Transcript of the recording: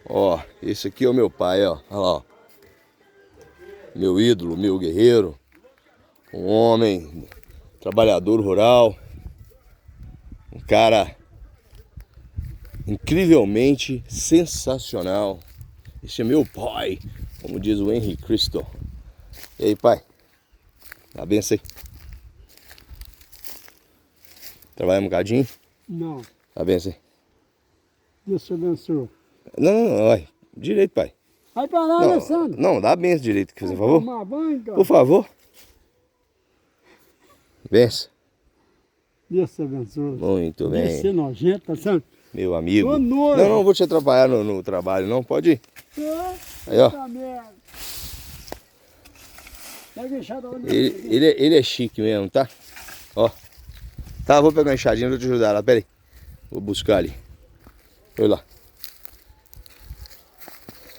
Ó, esse aqui é o meu pai, ó. Olha lá, ó. Meu ídolo, meu guerreiro. Um homem, trabalhador rural. Um cara incrivelmente sensacional. Esse é meu pai, como diz o Henry Cristo. E aí, pai? Dá benção aí. Trabalha um bocadinho? Não. Dá benção aí. Deus te abençoe. Não, vai. Direito, pai. Vai pra lá, Alessandro. Não, dá benção direito, por favor. Tomar banho, cara. Por favor. Benção. Deus te abençoe. Muito Devia bem. ser nojento, tá certo? Meu amigo. Ô, nojo. Não vou te atrapalhar no trabalho, não. Pode ir. Aí, ó. Puta merda. Pega a enxada onde Ele é chique mesmo, tá? Ó. Tá, vou pegar uma enxadinha, vou te ajudar lá. Pera aí. Vou buscar ali. Olha lá.